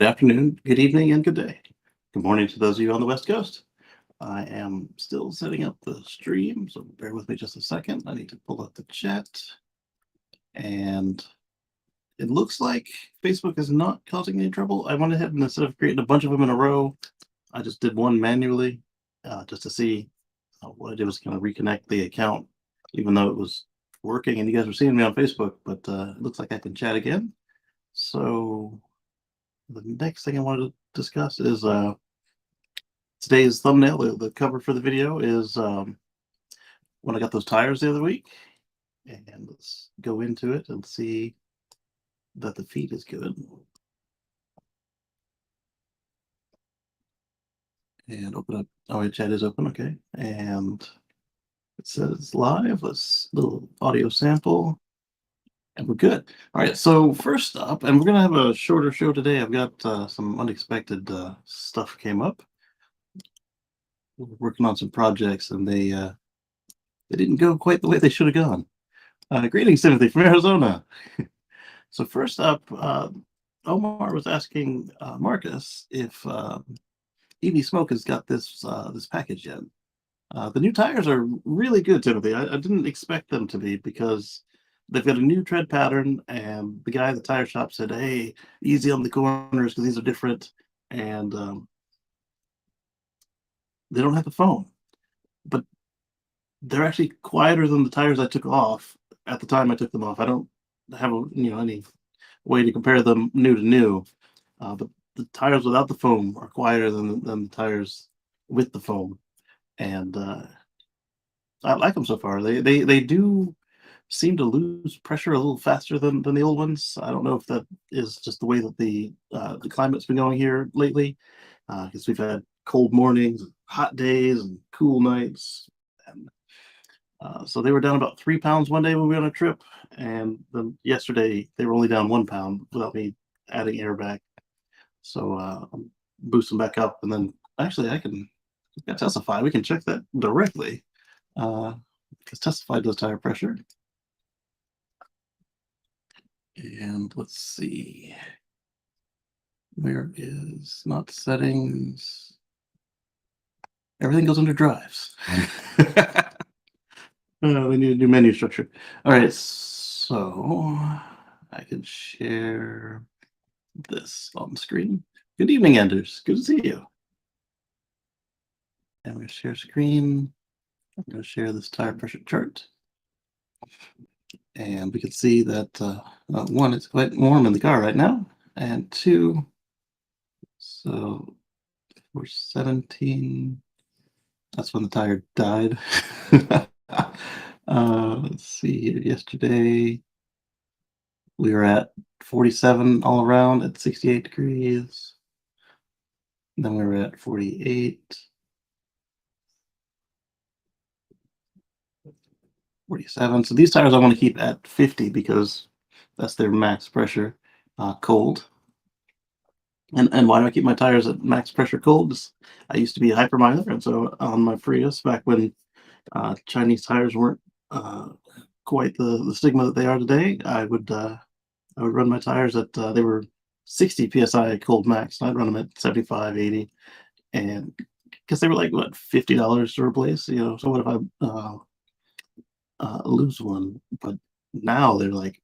afternoon, good evening, and good day. Good morning to those of you on the West Coast. I am still setting up the stream, so bear with me just a second. I need to pull up the chat. And it looks like Facebook is not causing any trouble. I went ahead and instead of creating a bunch of them in a row, I just did one manually just to see what I did was kind of reconnect the account, even though it was working and you guys were seeing me on Facebook. But it looks like I can chat again. So the next thing I wanted to discuss is today's thumbnail. The cover for the video is when I got those tires the other week. And let's go into it and see that the feed is good. And open up. Oh, yeah, chat is open. Okay. And it says live. Let's little audio sample. And we're good. All right. So first up, and we're gonna have a shorter show today. I've got some unexpected stuff came up. We're working on some projects, and they didn't go quite the way they should have gone. Greetings, Timothy from Arizona. So first up, Omar was asking Marcus if EV Smoke has got this package yet. The new tires are really good, Timothy. I didn't expect them to be because they've got a new tread pattern, and the guy at the tire shop said, "Hey, easy on the corners because these are different," and they don't have the foam, but they're actually quieter than the tires I took off at the time I took them off. I don't have any way to compare them new to new, but the tires without the foam are quieter than the tires with the foam, and I like them so far. They do seem to lose pressure a little faster than the old ones. I don't know if that is just the way that the climate's been going here lately, because we've had cold mornings, hot days, and cool nights. And so they were down about 3 pounds one day when we were on a trip, and then yesterday they were only down 1 pound without me adding air back. So I'm boosting back up, and then actually I can testify. We can check that directly because testify does tire pressure. And let's see, where is not settings? Everything goes under drives. We need a new menu structure. All right, so I can share this on the screen. Good evening, Anders. Good to see you. And we're going to share screen. I'm going to share this tire pressure chart. And we can see that one, it's quite warm in the car right now. And two, so for 17, that's when the tire died. Let's see here. Yesterday, we were at 47 all around at 68 degrees. Then we were at 48, 47. So these tires I want to keep at 50 because that's their max pressure cold. And why do I keep my tires at max pressure cold? I used to be a hypermiler, and so on my Prius back when Chinese tires weren't quite the stigma that they are today, I would run my tires at they were 60 psi cold max, and I'd run them at 75, 80, and because they were like what $50 to replace, So what if I lose one? But now they're like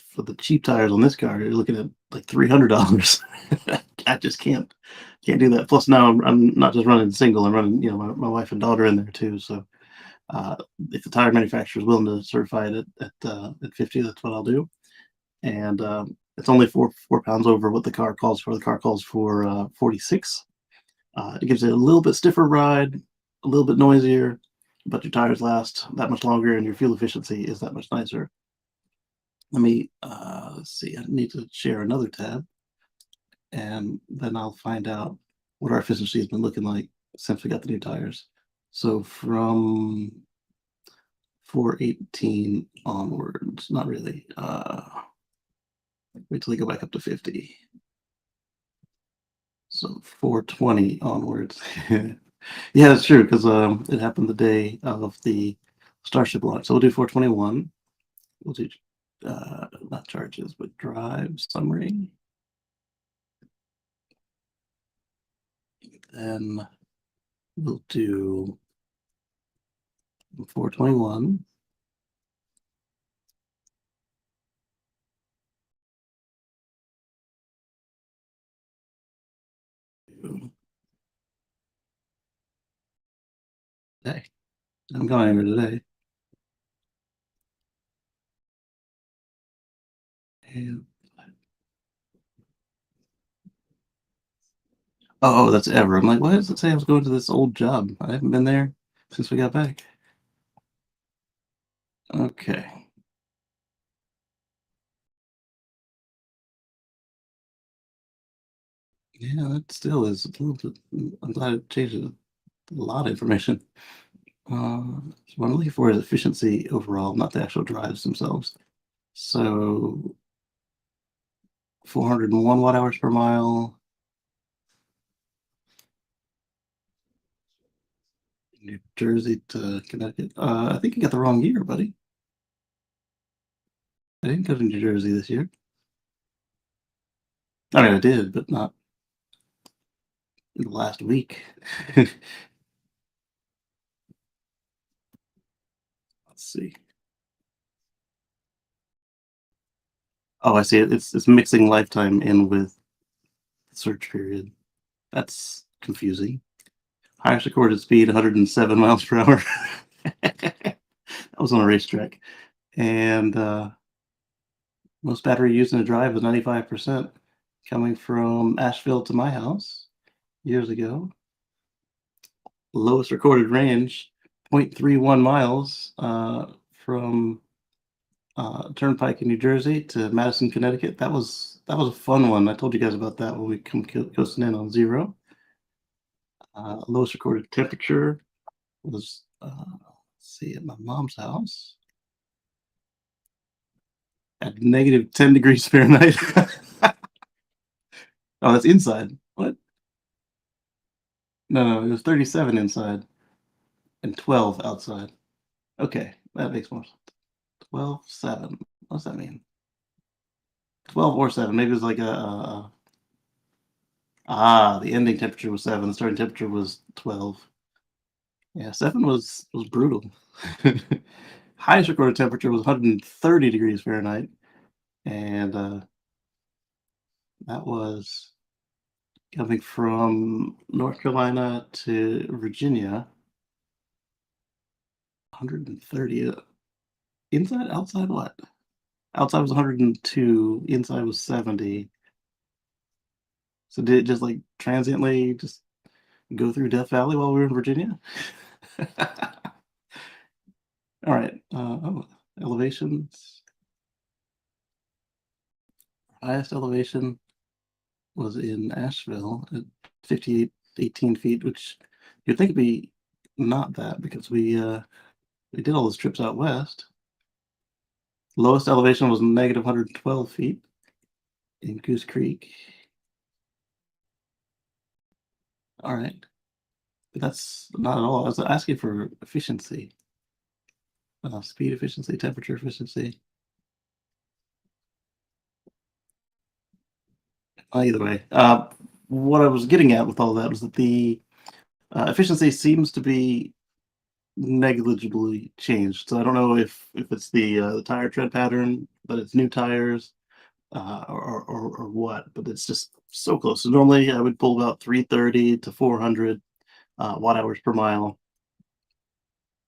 for the cheap tires on this car, you're looking at like $300. I just can't do that. Plus now I'm not just running single, I'm running my wife and daughter in there too. So if the tire manufacturer is willing to certify it at 50, that's what I'll do. And it's only 4 pounds over what the car calls for. The car calls for 46. It gives it a little bit stiffer ride, a little bit noisier, but your tires last that much longer and your fuel efficiency is that much nicer. Let me let's see. I need to share another tab, and then I'll find out what our efficiency has been looking like since we got the new tires. So from 418 onwards, not really. Wait till they go back up to 50. So 420 onwards. Yeah, that's true because it happened the day of the Starship launch. So we'll do 421. We'll do not charges, but drive summary. Then we'll do 421. Today. I'm going anywhere today. And, oh, that's ever. I'm like, why does it say I was going to this old job? I haven't been there since we got back. Okay. Yeah, that still is a little bit. I'm glad it changes a lot of information. So what I'm looking for is efficiency overall, not the actual drives themselves. So 401 watt hours per mile. New Jersey to Connecticut. I think you got the wrong year, buddy. I didn't go to New Jersey this year. I mean, I did, but not in the last week. Let's see. Oh, I see it. It's mixing lifetime in with search period. That's confusing. Highest recorded speed 107 miles per hour. That was on a racetrack. And most battery used in a drive was 95% coming from Asheville to my house years ago. Lowest recorded range 0.31 miles from Turnpike in New Jersey to Madison, Connecticut. That was a fun one. I told you guys about that when we come coasting in on zero. Lowest recorded temperature was let's see, at my mom's house at negative 10 degrees Fahrenheit. Oh, that's inside. What? No, no, it was 37 inside and 12 outside. Okay, that makes more sense. 12, 7. What's that mean? 12 or 7. Maybe it was like the ending temperature was 7. The starting temperature was 12. Yeah, 7 was brutal. Highest recorded temperature was 130 degrees Fahrenheit, and that was coming from North Carolina to Virginia. 130. Inside, outside, what? Outside was 102. Inside was 70. So did it just like transiently just go through Death Valley while we were in Virginia? All right. Elevations. Highest elevation was in Asheville at 5818 feet, which you'd think it'd be not that because we did all those trips out west. Lowest elevation was negative 112 feet in Goose Creek. All right. But that's not at all. I was asking for efficiency, speed efficiency, temperature efficiency. Either way, what I was getting at with all that was that the efficiency seems to be negligibly changed. So I don't know if it's the tire tread pattern, but it's new tires, or what. But it's just so close. So normally I would pull about 330 to 400 watt hours per mile,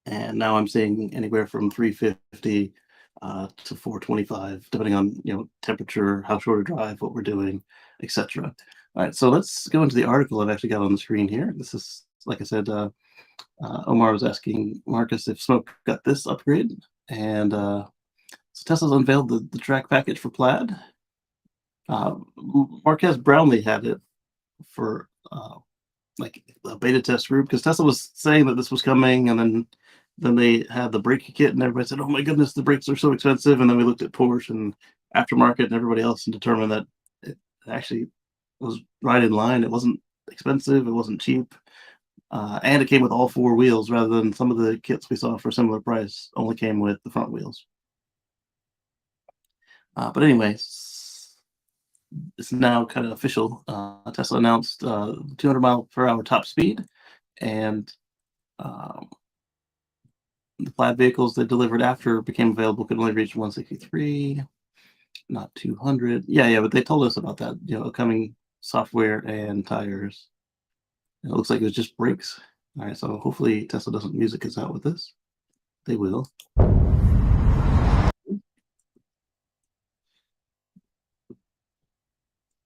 and now I'm seeing anywhere from 350 to 425, depending on temperature, how short a drive, what we're doing, etc. All right, so let's go into the article I've actually got on the screen here. This is, like I said, Omar was asking Marcus if Smoke got this upgrade, and so Tesla's unveiled the track package for Plaid. Marquez Brownlee had it for like a beta test group because Tesla was saying that this was coming, and then they had the brake kit, and everybody said, "Oh my goodness, the brakes are so expensive." And then we looked at Porsche and aftermarket and everybody else and determined that it actually was right in line. It wasn't expensive, it wasn't cheap, and it came with all four wheels rather than some of the kits we saw for similar price only came with the front wheels. But anyways, it's now kind of official. Tesla announced 200 mile per hour top speed, and um, the five vehicles they delivered after became available could only reach 163, not 200. Yeah, yeah, but they told us about that. Upcoming software and tires. It looks like it was just brakes. All right, so hopefully Tesla doesn't music us out with this. They will.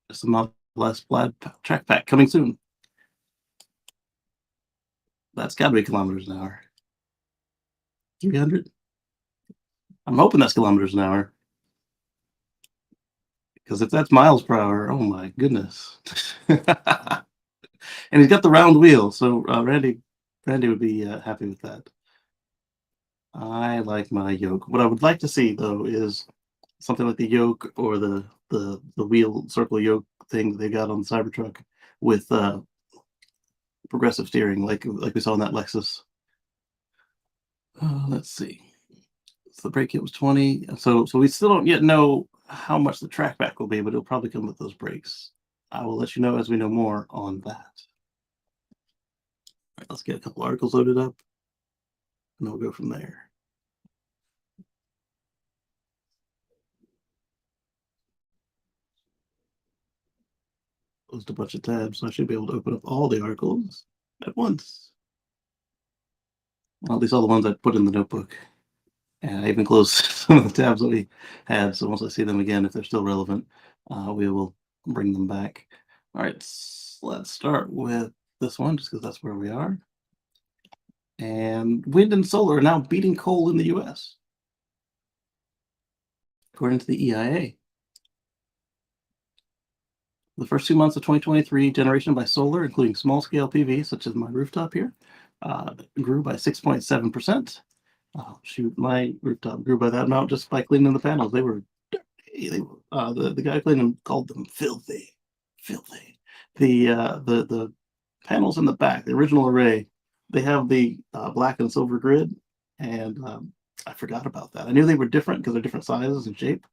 Just a Model S Plaid track pack coming soon. That's got to be kilometers an hour. 300. I'm hoping that's kilometers an hour. Because if that's miles per hour, oh my goodness. And he's got the round wheel, so Randy would be happy with that. I like my yoke. What I would like to see though is something like the yoke or the wheel circle yoke thing that they got on the Cybertruck with progressive steering, like we saw in that Lexus. Let's see. So the brake kit was 20. So we still don't yet know how much the trackback will be, but it'll probably come with those brakes. I will let you know as we know more on that. Right, let's get a couple articles loaded up, and then we'll go from there. Closed a bunch of tabs, so I should be able to open up all the articles at once. Well, at least all the ones I put in the notebook. And I even closed some of the tabs that we had, so once I see them again, if they're still relevant, we will bring them back. All right, let's start with this one, just because that's where we are. And wind and solar are now beating coal in the US, according to the EIA. The first 2 months of 2023, generation by solar, including small scale PV, such as my rooftop here, grew by 6.7%. Oh, shoot, my rooftop grew by that amount just by cleaning the panels. They were dirty. The guy cleaning them called them filthy, filthy. The panels in the back, the original array, they have the black and silver grid, and I forgot about that. I knew they were different because they're different sizes and shape,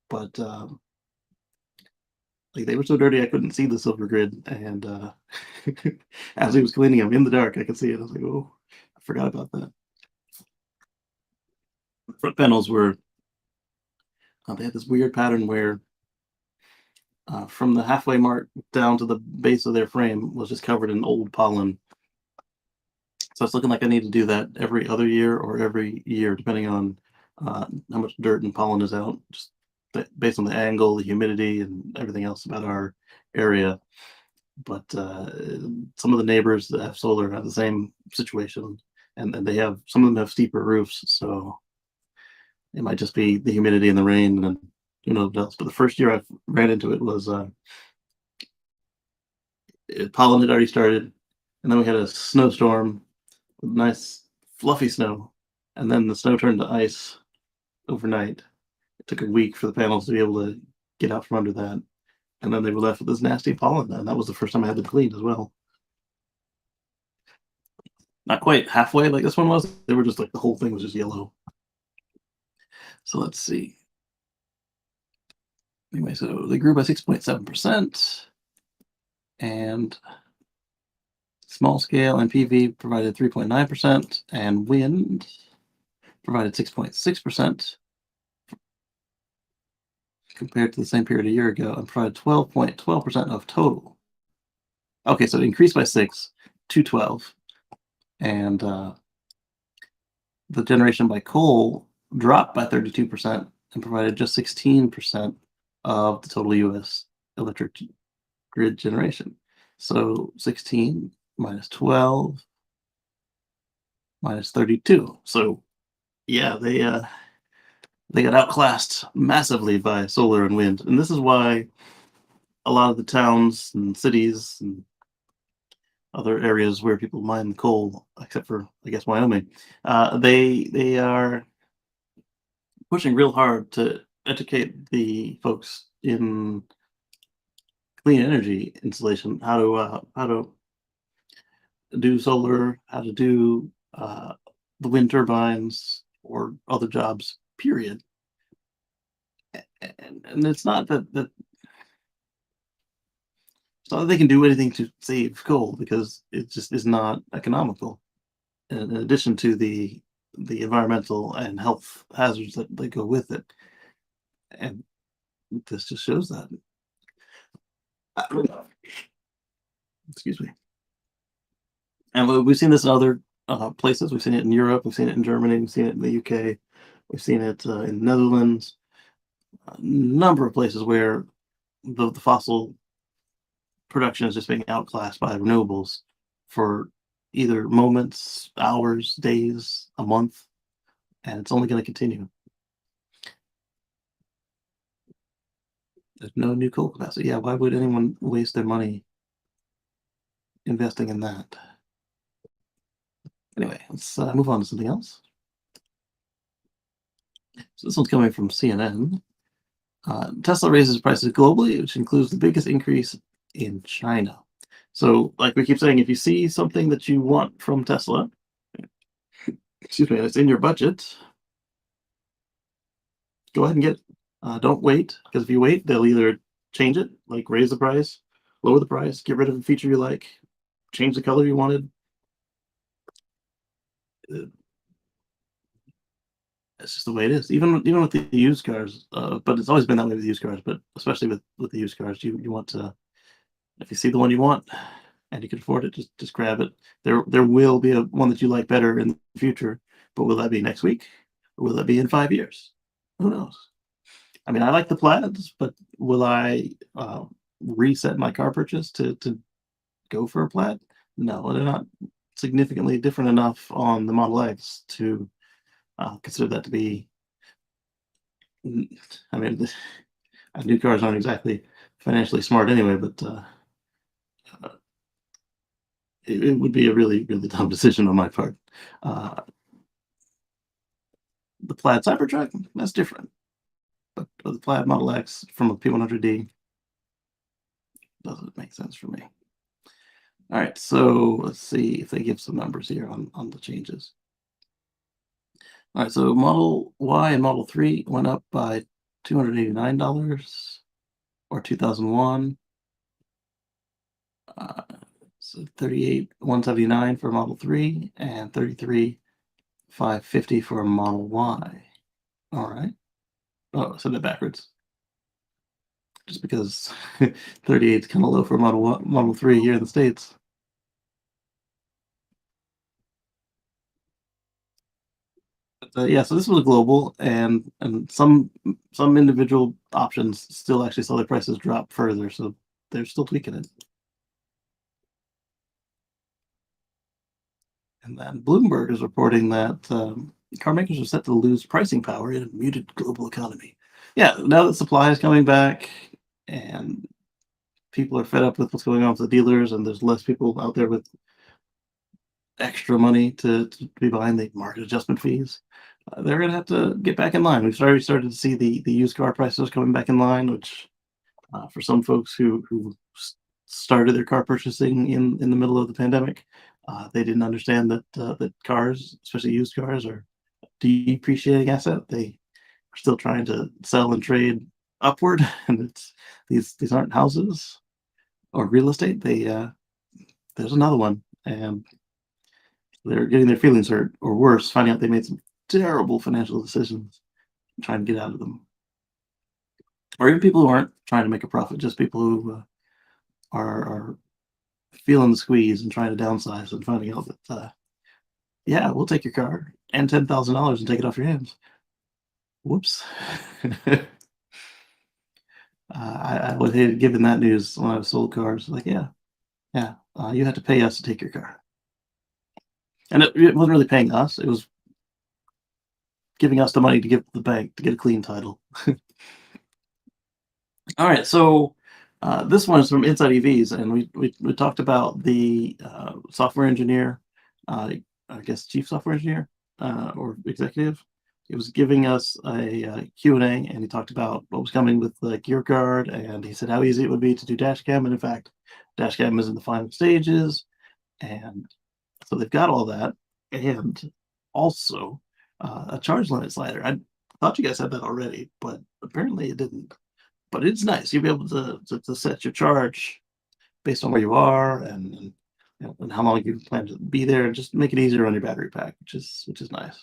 but like they were so dirty I couldn't see the silver grid. And as he was cleaning them in the dark, I could see it. I was like, oh, I forgot about that. Front panels were they had this weird pattern where from the halfway mark down to the base of their frame was just covered in old pollen. So it's looking like I need to do that every other year or every year, depending on how much dirt and pollen is out, just based on the angle, the humidity, and everything else about our area. But some of the neighbors that have solar have the same situation, and they have some of them have steeper roofs, so it might just be the humidity and the rain, and who knows what else. But the first year I ran into it was pollen had already started, and then we had a snowstorm with nice fluffy snow, and then the snow turned to ice overnight. It took a week for the panels to be able to get out from under that, and then they were left with this nasty pollen, and that was the first time I had them cleaned as well. Not quite halfway like this one was. They were just like the whole thing was just yellow. So let's see. Anyway, so they grew by 6.7%, and small scale and PV provided 3.9%, and wind provided 6.6% compared to the same period a year ago, and provided 12% of total. Okay, so it increased by 6 to 12, and the generation by coal dropped by 32% and provided just 16% of the total U.S. electric grid generation. So 16 minus 12 minus 32. So yeah, they got outclassed massively by solar and wind, and this is why a lot of the towns and cities and other areas where people mine coal, except for I guess Wyoming, they are pushing real hard to educate the folks in clean energy installation how to do solar, how to do the wind turbines or other jobs. Period. And it's not that It's not that they can do anything to save coal because it just is not economical. In addition to the environmental and health hazards that go with it, and this just shows that. Excuse me. And we've seen this in other places. We've seen it in Europe. We've seen it in Germany. We've seen it in the UK. We've seen it in the Netherlands. A number of places where the fossil production is just being outclassed by renewables for either moments, hours, days, a month, and it's only going to continue. There's no new coal capacity. Yeah, why would anyone waste their money investing in that? Anyway, let's move on to something else. So this one's coming from CNN. Tesla raises prices globally, which includes the biggest increase in China. So, like we keep saying, if you see something that you want from Tesla, excuse me, and it's in your budget, go ahead and get it. Don't wait, because if you wait, they'll either change it, like raise the price, lower the price, get rid of a feature you like, change the color you wanted. Uh, It's just the way it is. Even with the used cars, but it's always been that way with used cars. But especially with the used cars, you want to, if you see the one you want and you can afford it, just grab it. There will be a one that you like better in the future, but will that be next week? Or will that be in 5 years? Who knows? I mean, I like the plaids, but will I reset my car purchase to go for a plaid? No, they're not significantly different enough on the Model X to consider that to be. I mean, new cars aren't exactly financially smart anyway, but it would be a really, really dumb decision on my part. Uh, the plaid Cybertruck, that's different. But the plaid Model X from a P100D doesn't make sense for me. All right, so let's see if they give some numbers here on the changes. All right, so Model Y and Model 3 went up by $289 or 2001. So 38,179 for Model 3 and 33,550 for a Model Y. All right. Oh, I said that backwards. Just because 38 is kind of low for Model 3 here in the States. But, yeah, so this was global, and some individual options still actually saw their prices drop further, so they're still tweaking it. And then Bloomberg is reporting that car makers are set to lose pricing power in a muted global economy. Yeah, now that supply is coming back and people are fed up with what's going on with the dealers, and there's less people out there with extra money to be behind the market adjustment fees, they're going to have to get back in line. We've already started to see the used car prices coming back in line, which for some folks who started their car purchasing in the middle of the pandemic, they didn't understand that cars, especially used cars, are a depreciating asset. They are still trying to sell and trade upward, and it's these aren't houses or real estate. There's another one, and they're getting their feelings hurt, or worse, finding out they made some terrible financial decisions, and trying to get out of them. Or even people who aren't trying to make a profit, just people who are feeling the squeeze and trying to downsize and finding out that, yeah, we'll take your car and $10,000 and take it off your hands. Whoops. I would have given that news when I was sold cars. Like, yeah, yeah, you had to pay us to take your car. And it wasn't really paying us, it was giving us the money to give the bank to get a clean title. All right, so this one is from Inside EVs, and we talked about the software engineer, I guess chief software engineer or executive. He was giving us a Q&A, and he talked about what was coming with the gear guard, and he said how easy it would be to do dash cam, and in fact, dash cam is in the final stages, and so they've got all that, and also a charge limit slider. I thought you guys had that already, but apparently it didn't. But it's nice. You'll be able to set your charge based on where you are and how long you plan to be there, and just make it easier on your battery pack, which is nice.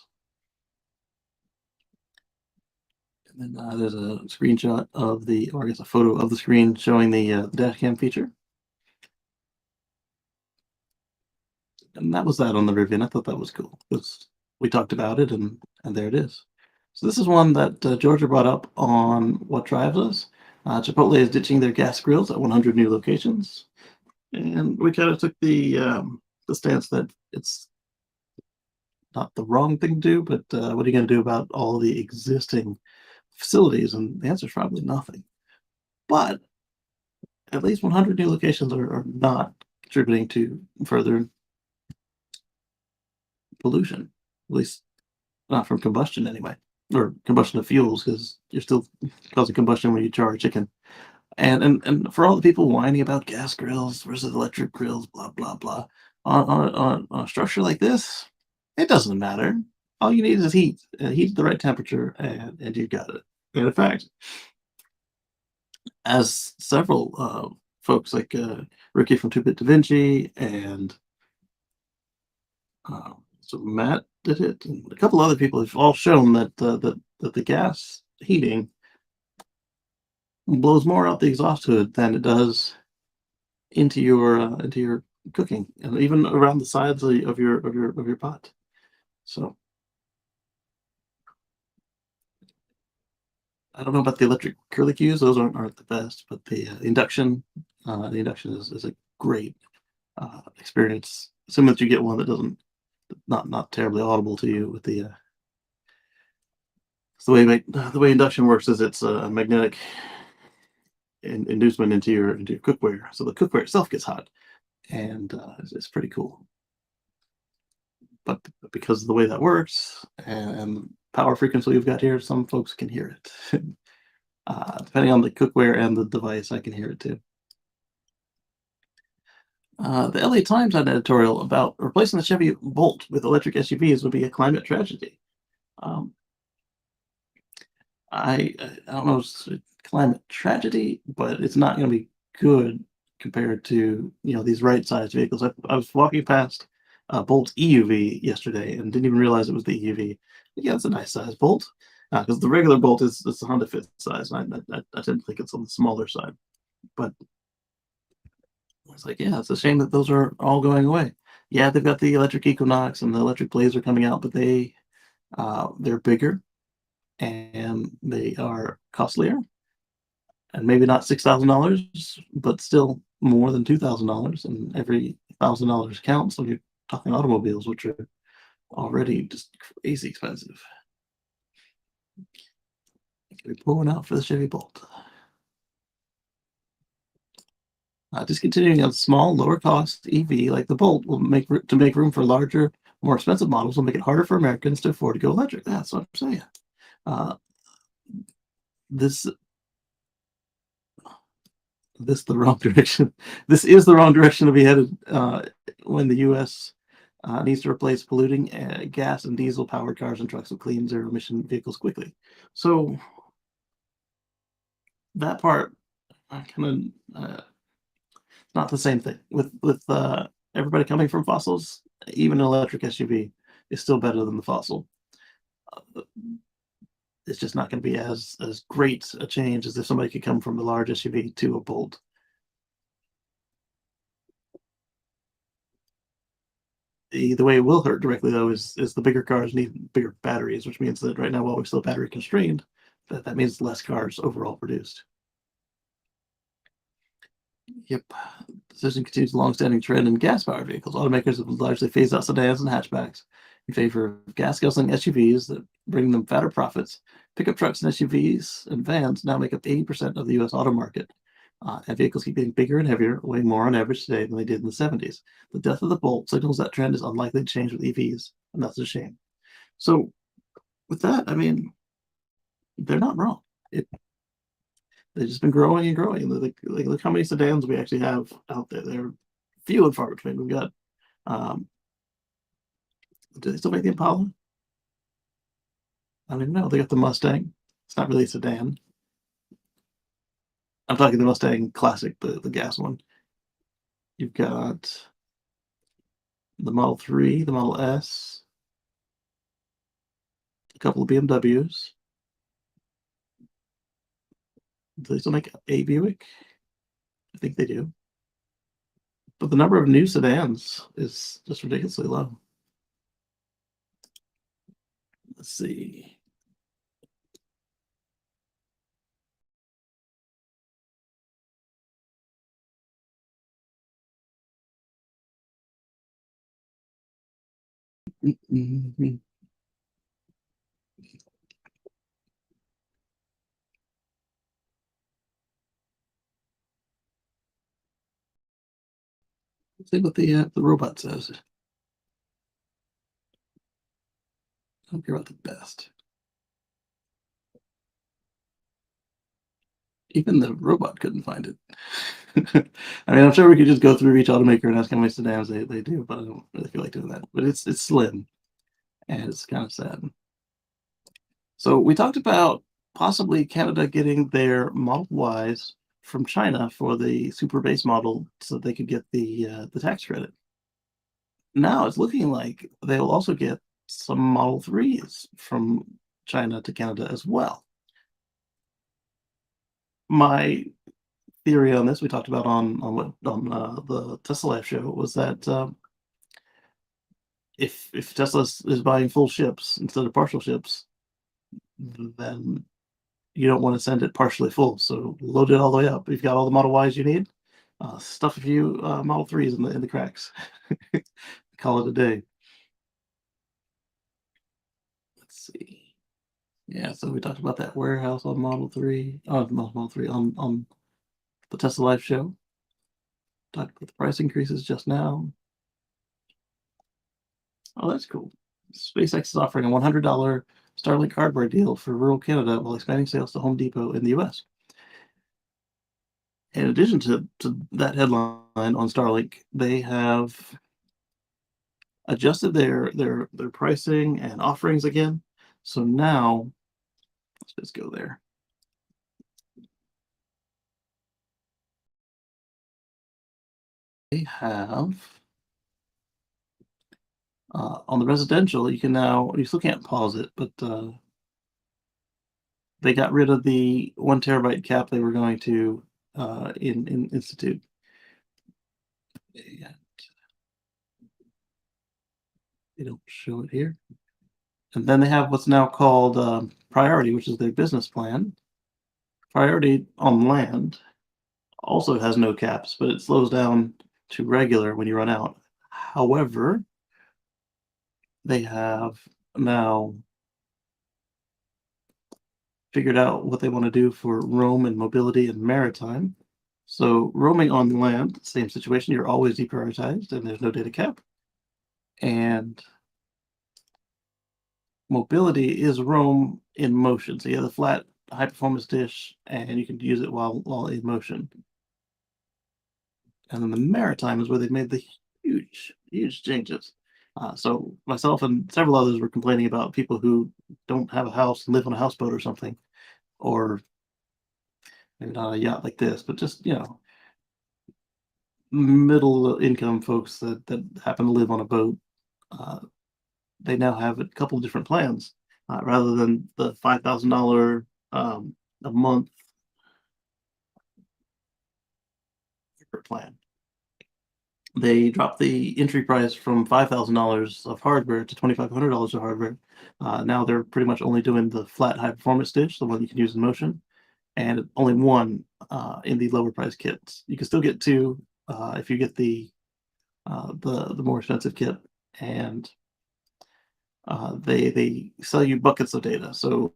And then there's a screenshot of the, or I guess a photo of the screen showing the dash cam feature. And that was that on the review, and I thought that was cool because we talked about it, and there it is. So this is one that Georgia brought up on What Drives Us. Chipotle is ditching their gas grills at 100 new locations, and we kind of took the stance that it's not the wrong thing to do, but what are you going to do about all the existing facilities? And the answer is probably nothing. But at least 100 new locations are not contributing to further pollution, at least not from combustion anyway, or combustion of fuels, because you're still causing combustion when you char a chicken. And for all the people whining about gas grills versus electric grills, blah blah blah, on a structure like this, it doesn't matter. All you need is heat, heat at the right temperature, and you got it. And in fact, as several folks like Ricky from Two Bit Da Vinci and so Matt did it, and a couple other people have all shown that the gas heating blows more out the exhaust hood than it does into your cooking, and even around the sides of your pot. So I don't know about the electric curlicues; those aren't the best, but the induction is a great experience. Assuming that you get one that doesn't not terribly audible to you with the so the way induction works is it's a magnetic inducement into your cookware, so the cookware itself gets hot, and it's pretty cool. But because of the way that works and power frequency we've got here, some folks can hear it. Depending on the cookware and the device, I can hear it too. The LA Times had an editorial about replacing the Chevy Bolt with electric SUVs would be a climate tragedy. Um, I don't know if it's a climate tragedy, but it's not going to be good compared to these right-sized vehicles. I was walking past Bolt's EUV yesterday and didn't even realize it was the EUV. Yeah, it's a nice size Bolt because the regular Bolt is it's a Honda Fit size, and I tend to think it's on the smaller side. But I was like, yeah, it's a shame that those are all going away. Yeah, they've got the electric Equinox and the electric Blazer coming out, but they're bigger and they are costlier, and maybe not $6,000, but still more than $2,000. And every $1,000 counts when you're talking automobiles, which are already just crazy expensive. We're pulling out for the Chevy Bolt. Just continuing on small, lower cost EV like the Bolt will make room for larger, more expensive models will make it harder for Americans to afford to go electric. That's what I'm saying. Uh, this this the wrong direction. This is the wrong direction to be headed when the U.S. Needs to replace polluting gas and diesel powered cars and trucks with clean zero emission vehicles quickly. So that part, I kind of not the same thing with everybody coming from fossils. Even an electric SUV is still better than the fossil. Uh, it's just not going to be as great a change as if somebody could come from a large SUV to a Bolt. The way it will hurt directly though is the bigger cars need bigger batteries, which means that right now while we're still battery constrained, that means less cars overall produced. Yep. Decision continues a long-standing trend in gas-powered vehicles. Automakers have largely phased out sedans and hatchbacks in favor of gas-guzzling SUVs that bring them fatter profits. Pickup trucks and SUVs and vans now make up 80% of the U.S. auto market. And vehicles keep getting bigger and heavier, weighing more on average today than they did in the 70s. The death of the Bolt signals that trend is unlikely to change with EVs, and that's a shame. So, with that, I mean, they're not wrong. They've just been growing and growing. Like, look how many sedans we actually have out there. They're few and far between. We've got, um, do they still make the Impala? I don't even know. They got the Mustang. It's not really a sedan. I'm talking the Mustang Classic, the gas one. You've got the Model 3, the Model S, a couple of BMWs. Do they still make a Buick? I think they do. But the number of new sedans is just ridiculously low. Let's see. Mhm. Let's see what the robot says. I don't care about the best. Even the robot couldn't find it. I mean, I'm sure we could just go through each automaker and ask how many sedans they do, but I don't really feel like doing that. But it's slim, and it's kind of sad. So we talked about possibly Canada getting their Model Ys from China for the super base model, so they could get the tax credit. Now it's looking like they'll also get some Model 3s from China to Canada as well. My theory on this we talked about on the Tesla Life show was that if Tesla is buying full ships instead of partial ships, then you don't want to send it partially full. So load it all the way up. You've got all the Model Ys you need. Stuff a few Model 3s in the cracks. Call it a day. Let's see. Yeah, so we talked about that warehouse on Model 3, Model 3 on the Tesla Life show. Talked about the price increases just now. Oh, that's cool. SpaceX is offering a $100 Starlink hardware deal for rural Canada while expanding sales to Home Depot in the US. In addition to that headline on Starlink, they have adjusted their pricing and offerings again. So now, let's just go there. They have on the residential, you still can't pause it, but they got rid of the 1 terabyte cap they were going to in institute. Yeah, they don't show it here. And then they have what's now called Priority, which is their business plan. Priority on land also has no caps, but it slows down to regular when you run out. However, they have now figured out what they want to do for roam and mobility and maritime. So roaming on land, same situation. You're always deprioritized, and there's no data cap. And mobility is roam in motion. So you have a flat, high performance dish, and you can use it while in motion. And then the maritime is where they've made the huge changes. So myself and several others were complaining about people who don't have a house, live on a houseboat or something, or maybe not a yacht like this, but just middle income folks that happen to live on a boat. Uh, they now have a couple of different plans rather than the $5,000 a month plan. They dropped the entry price from $5,000 of hardware to $2,500 of hardware. Now they're pretty much only doing the flat high performance dish, the one you can use in motion, and only one in the lower price kits. You can still get two if you get the more expensive kit, and they sell you buckets of data. So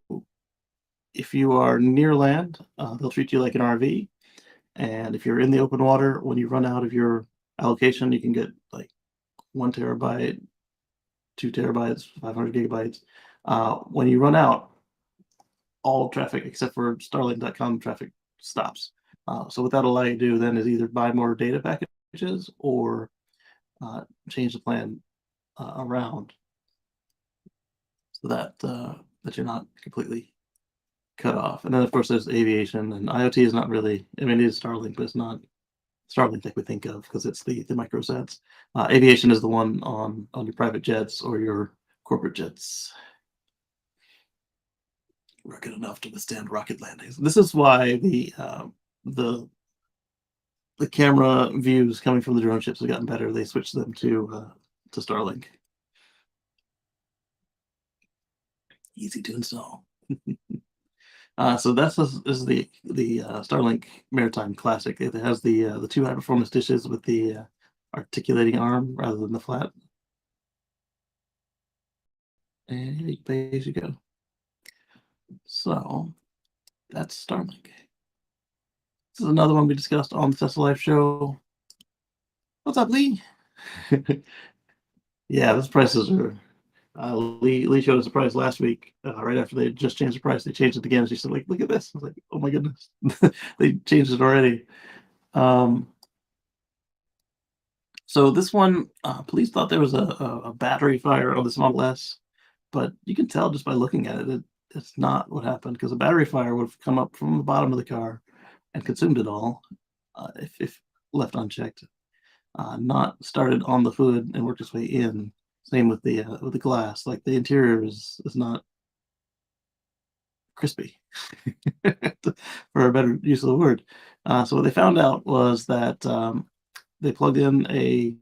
if you are near land, they'll treat you like an RV, and if you're in the open water, when you run out of your allocation, you can get like 1 terabyte, 2 terabytes, 500 gigabytes. When you run out, all traffic except for Starlink.com traffic stops. So what that'll allow you to do then is either buy more data packages or change the plan around so that you're not completely cut off. And then of course there's aviation, and IoT is not really. I mean, it is Starlink, but it's not Starlink that we think of because it's the microsats. Aviation is the one on your private jets or your corporate jets. Rugged enough to withstand rocket landings. This is why the the camera views coming from the drone ships have gotten better. They switched them to Starlink. Easy to install. So this is the Starlink Maritime Classic. It has the two high performance dishes with the articulating arm rather than the flat. And you pay as you go. So that's Starlink. This is another one we discussed on the Tesla Life show. What's up, Lee? Yeah, those prices are. Lee showed us the price last week, right after they had just changed the price. They changed it again. She said, "Like, look at this." I was like, "Oh my goodness, they changed it already." Um, so this one, police thought there was a battery fire on this Model S, but you can tell just by looking at it, it's not what happened because a battery fire would have come up from the bottom of the car and consumed it all if left unchecked. Not started on the hood and worked its way in. Same with the glass. Like the interior is not crispy, for a better use of the word. So what they found out was that they plugged in a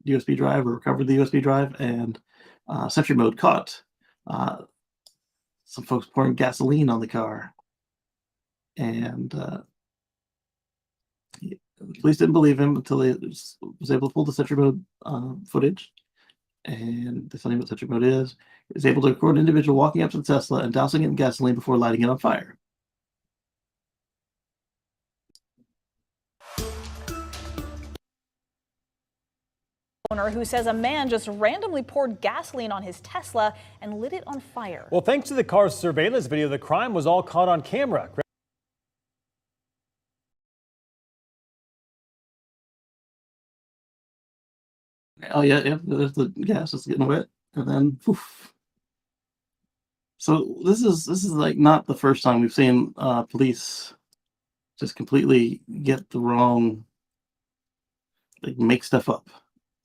USB drive or recovered the USB drive, and Sentry mode caught some folks pouring gasoline on the car, and the police didn't believe him until they was able to pull the Sentry mode footage. And the funny what Sentry mode is able to record an individual walking up to the Tesla and dousing it in gasoline before lighting it on fire. Owner who says a man just randomly poured gasoline on his Tesla and lit it on fire. Well, thanks to the car's surveillance video, the crime was all caught on camera. Oh yeah, there's the gas is getting wet, and then poof. So this is like not the first time we've seen police just completely get the wrong, like make stuff up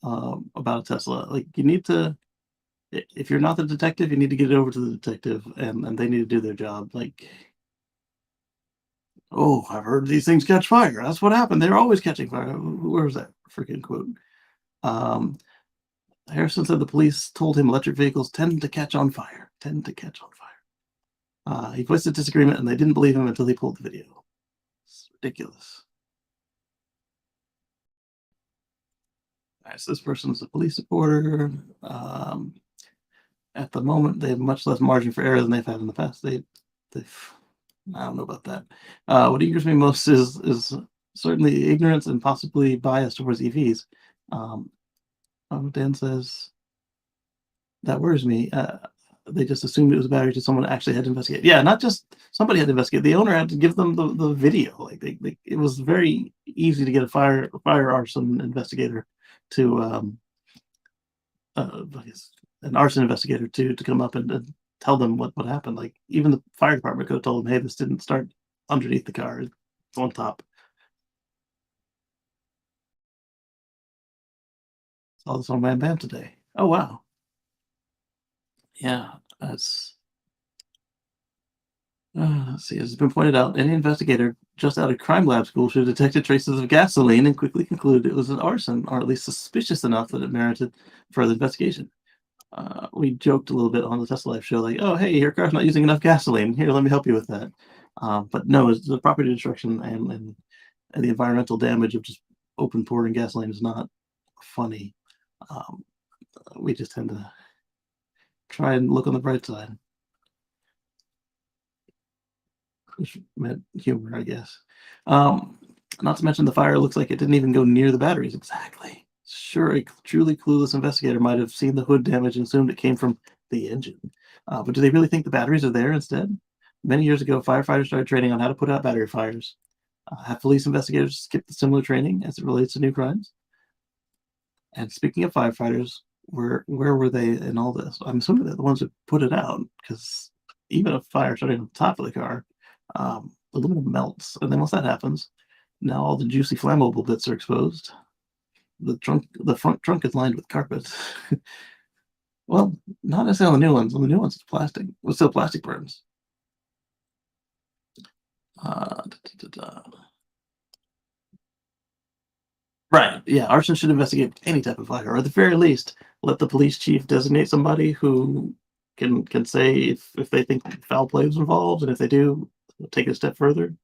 about a Tesla. Like you need to, if you're not the detective, you need to get it over to the detective, and they need to do their job. Like, oh, I've heard these things catch fire. That's what happened. They're always catching fire. Where's that freaking quote? Um, Harrison said the police told him electric vehicles tend to catch on fire. Tend to catch on fire. He voiced a disagreement, and they didn't believe him until he pulled the video. It's ridiculous. All right, so this person is a police supporter. At the moment, they have much less margin for error than they've had in the past. They've I don't know about that. What angers me most is certainly ignorance and possibly bias towards EVs. Dan says that worries me. They just assumed it was a battery to someone actually had to investigate. Yeah, not just somebody had to investigate. The owner had to give them the video. Like it was very easy to get a fire arson investigator to I guess an arson investigator to come up and tell them what happened. Like even the fire department could have told them, "Hey, this didn't start underneath the car; it's on top." Saw this on Bam Bam today. Oh wow, yeah, that's. Let's see. As has been pointed out, any investigator just out of crime lab school should have detected traces of gasoline and quickly concluded it was an arson, or at least suspicious enough that it merited further investigation. We joked a little bit on the Tesla Life show, like, "Oh, hey, your car's not using enough gasoline. Here, let me help you with that." But no, it's the property destruction and the environmental damage of just open pouring gasoline is not funny. Um, we just tend to try and look on the bright side, which meant humor, I guess. Not to mention the fire looks like it didn't even go near the batteries. Exactly. Sure, a truly clueless investigator might have seen the hood damage and assumed it came from the engine. But do they really think the batteries are there instead? Many years ago, firefighters started training on how to put out battery fires. Have police investigators skipped the similar training as it relates to new crimes? And speaking of firefighters, where were they in all this? I'm assuming they're the ones that put it out, because even a fire starting on top of the car, aluminum melts, and then once that happens, Now all the juicy flammable bits are exposed. The front trunk is lined with carpet. Well, not necessarily on the new ones. On the new ones, it's plastic. Well, still plastic burns. Da, da, da, da. Right. Yeah. Arson should investigate any type of fire, or at the very least, let the police chief designate somebody who can say if they think foul play was involved, and if they do, take it a step further.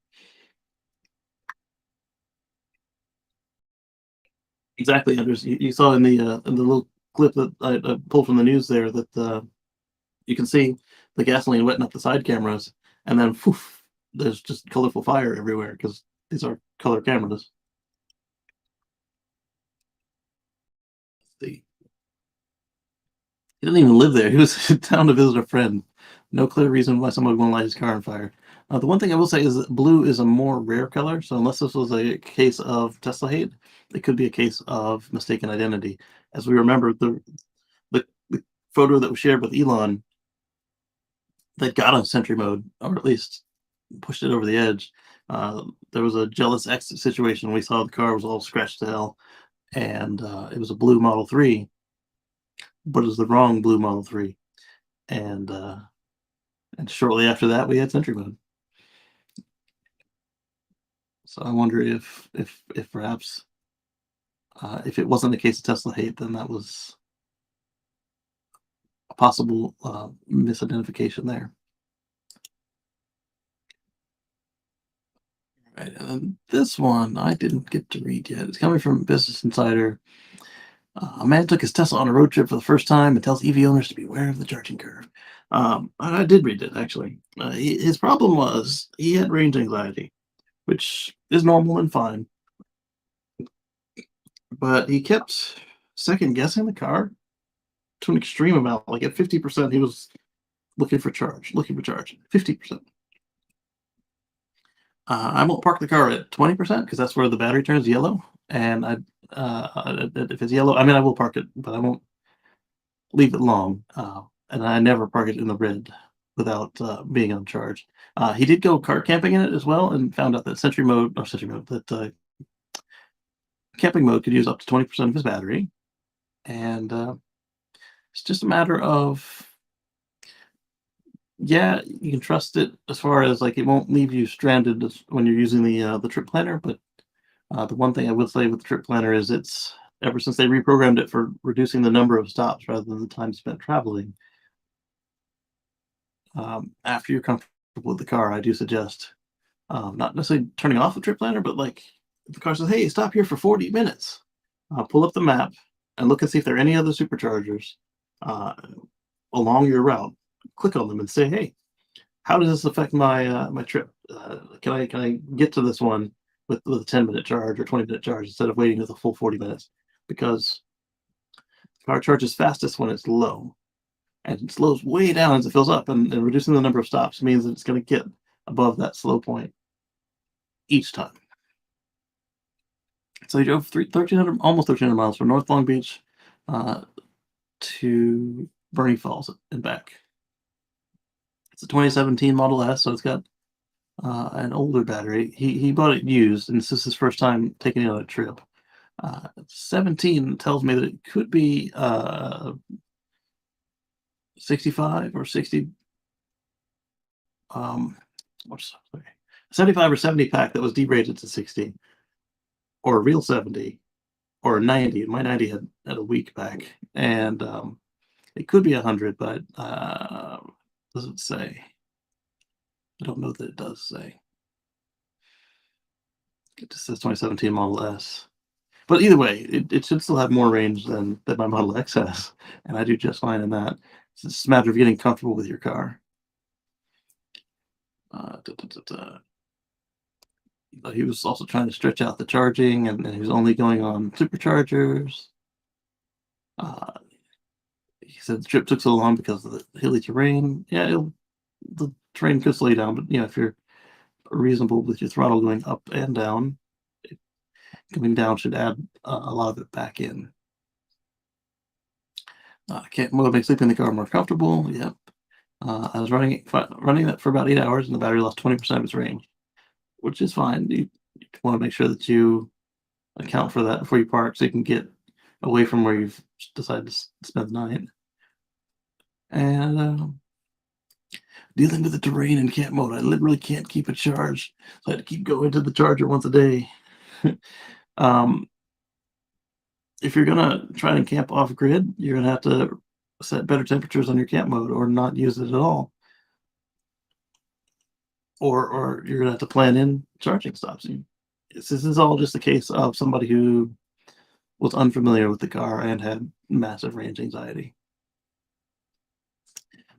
Exactly, Anders. You saw in the little clip that I pulled from the news there that you can see the gasoline wetting up the side cameras, and then poof, there's just colorful fire everywhere because these are color cameras. See. He didn't even live there. He was down to visit a friend. No clear reason why someone would want to light his car on fire. The one thing I will say is that blue is a more rare color, so unless this was a case of Tesla hate, it could be a case of mistaken identity. As we remember, the photo that was shared with Elon that got on Sentry mode, or at least pushed it over the edge. There was a jealous exit situation. We saw the car was all scratched to hell, and it was a blue Model 3, but it was the wrong blue Model 3. And shortly after that, we had Sentry mode. So I wonder if perhaps if it wasn't a case of Tesla hate, then that was a possible misidentification there. Right, and then this one I didn't get to read yet. It's coming from Business Insider. A man took his Tesla on a road trip for the first time and tells EV owners to beware of the charging curve. I did read it, actually. His problem was he had range anxiety, which is normal and fine. But he kept second guessing the car to an extreme amount. Like at 50%, he was looking for charge. 50%. I won't park the car at 20% because that's where the battery turns yellow. And if it's yellow, I mean, I will park it, but I won't leave it long. And I never park it in the red without being on charge. He did go car camping in it as well, and found out that that camping mode could use up to 20% of his battery. And it's just a matter of, yeah, you can trust it as far as like it won't leave you stranded when you're using the trip planner. But the one thing I would say with the trip planner is it's ever since they reprogrammed it for reducing the number of stops rather than the time spent traveling. After you're comfortable with the car, I do suggest not necessarily turning off the trip planner, but like if the car says, "Hey, stop here for 40 minutes," pull up the map and look and see if there are any other superchargers along your route. Click on them and say, "Hey, how does this affect my my trip? Can I get to this one with a 10-minute charge or 20-minute charge instead of waiting the full 40 minutes?" Because the car charges fastest when it's low, and it slows way down as it fills up, and reducing the number of stops means that it's going to get above that slow point each time. So he drove 1,300, almost 1,300 miles from North Long Beach to Bernie Falls and back. It's a 2017 Model S, so it's got an older battery. He bought it used, and this is his first time taking it on a trip. 17 tells me that it could be 65 or 60. What's 75 or 70 pack that was derated to 60, or a real 70, or a 90. My 90 had a week back, and it could be 100, but does it say? I don't know that it does say. It just says 2017 Model S. But either way, it should still have more range than my Model X has, and I do just fine in that. It's just a matter of getting comfortable with your car. He was also trying to stretch out the charging, and he was only going on superchargers. He said the trip took so long because of the hilly terrain. Yeah, the terrain could slow you down, but if you're reasonable with your throttle going up and down, coming down should add a lot of it back in. Can't make sleeping in the car more comfortable. Yep. I was running that for about 8 hours, and the battery lost 20% of its range, which is fine. You want to make sure that you account for that before you park, so you can get away from where you've decided to spend the night. And dealing with the terrain in camp mode, I literally can't keep it charged, so I had to keep going to the charger once a day. um, if you're gonna try and camp off grid, you're gonna have to set better temperatures on your camp mode, or not use it at all, or you're gonna have to plan in charging stops. This is all just a case of somebody who was unfamiliar with the car and had massive range anxiety.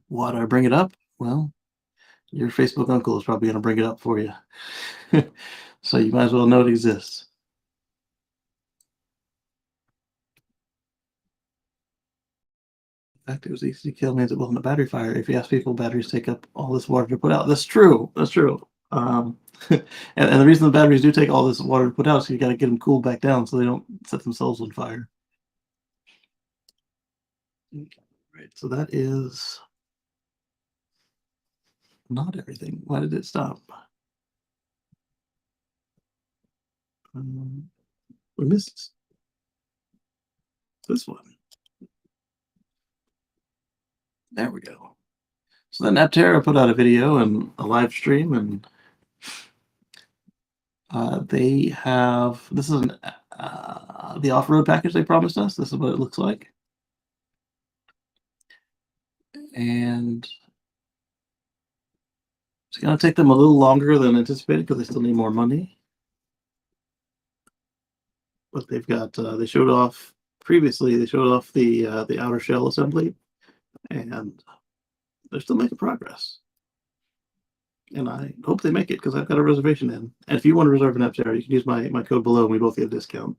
Why do I bring it up? Well, your Facebook uncle is probably going to bring it up for you. So you might as well know it exists. In fact, it was easy to kill means it wasn't a battery fire. If you ask people, batteries take up all this water to put out. That's true. That's true. And the reason the batteries do take all this water to put out is you got to get them cooled back down so they don't set themselves on fire. Right. So that is not everything. Why did it stop? We missed this one. There we go. So then Aptera put out a video and a live stream, and they have, this is the off-road package they promised us. This is what it looks like. And it's going to take them a little longer than anticipated because they still need more money. But they've got, they showed off previously, they showed off the outer shell assembly, and they're still making progress. And I hope they make it because I've got a reservation in. And if you want to reserve an Aptera, you can use my code below and we both get a discount.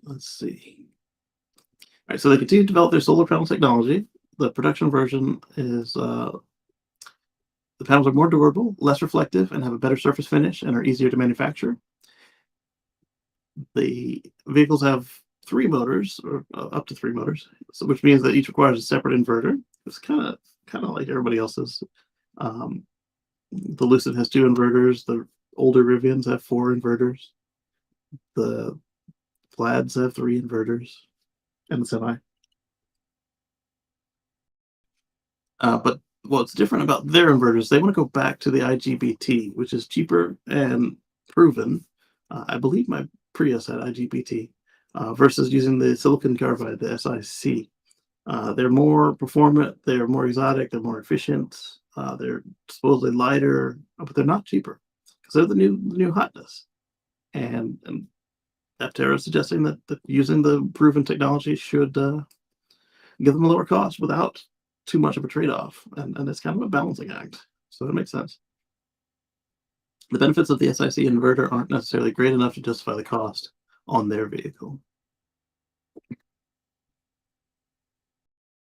Let's see. All right, so they continue to develop their solar panel technology. The production version is the panels are more durable, less reflective, and have a better surface finish and are easier to manufacture. The vehicles have 3 motors, or up to 3 motors, so which means that each requires a separate inverter. It's kind of like everybody else's. The Lucid has 2 inverters. The older Rivians have 4 inverters. The Plaids have 3 inverters, and the Semi. But what's different about their inverters, they want to go back to the IGBT, which is cheaper and proven. I believe my Prius had IGBT versus using the silicon carbide, the SiC. They're more performant, they're more exotic, they're more efficient, they're supposedly lighter, but they're not cheaper because they're the new hotness. And Aptera is suggesting that using the proven technology should give them a lower cost without too much of a trade-off, and it's kind of a balancing act, so that makes sense. The benefits of the SiC inverter aren't necessarily great enough to justify the cost on their vehicle.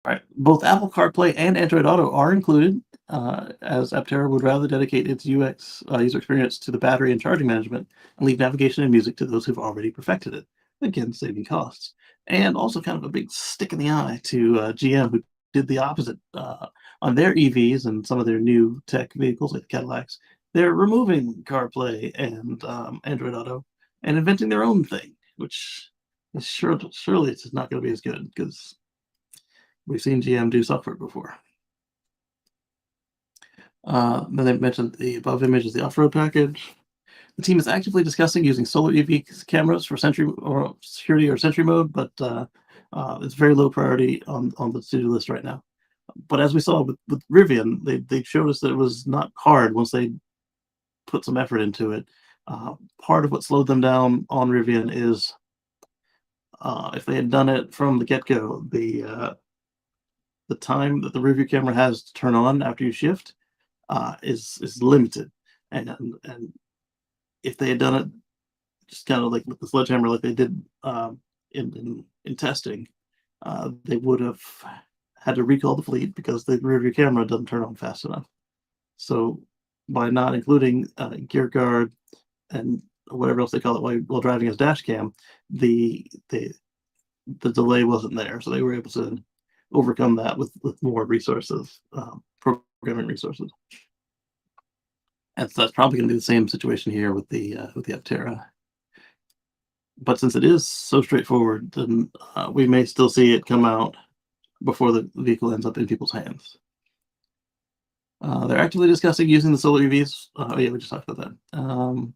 All right, both Apple CarPlay and Android Auto are included, as Aptera would rather dedicate its UX user experience to the battery and charging management and leave navigation and music to those who've already perfected it, again saving costs. And also kind of a big stick in the eye to GM, who did the opposite on their EVs and some of their new tech vehicles like the Cadillacs. They're removing CarPlay and Android Auto and inventing their own thing, which is surely it's not going to be as good because we've seen GM do software before. Then they mentioned the above image is the off-road package. The team is actively discussing using solar EV cameras for Sentry or security or Sentry mode, but it's very low priority on the to-do list right now. But as we saw with Rivian, they showed us that it was not hard once they put some effort into it. Part of what slowed them down on Rivian is if they had done it from the get-go, the time that the rear view camera has to turn on after you shift is limited, and if they had done it just kind of like with the sledgehammer, like they did in testing, they would have had to recall the fleet because the rear view camera doesn't turn on fast enough. So by not including gear guard and whatever else they call it while driving as dash cam, the delay wasn't there, so they were able to overcome that with more resources, programming resources. And so that's probably going to be the same situation here with the Aptera. But since it is so straightforward, then we may still see it come out before the vehicle ends up in people's hands. They're actively discussing using the solar EVs. Oh yeah, we just talked about that.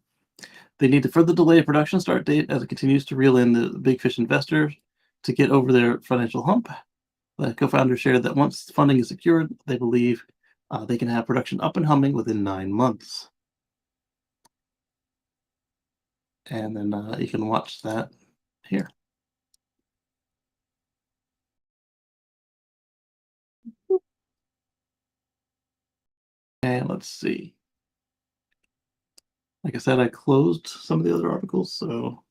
They need to further delay a production start date as it continues to reel in the big fish investors to get over their financial hump. The co-founder shared that once funding is secured, they believe they can have production up and humming within 9 months. And then you can watch that here. And let's see. Like I said, I closed some of the other articles, so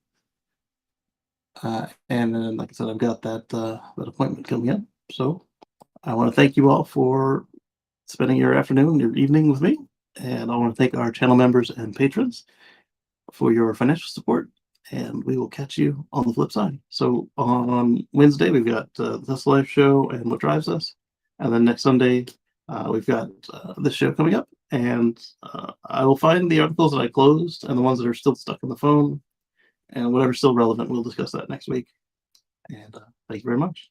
and then like I said, I've got that that appointment coming up. So I want to thank you all for spending your afternoon, your evening with me, and I want to thank our channel members and patrons for your financial support. And we will catch you on the flip side. So on Wednesday, we've got the Tesla Life Show and What Drives Us. And then next Sunday, we've got this show coming up. And I will find the articles that I closed and the ones that are still stuck in the phone. And whatever's still relevant, we'll discuss that next week. And thank you very much.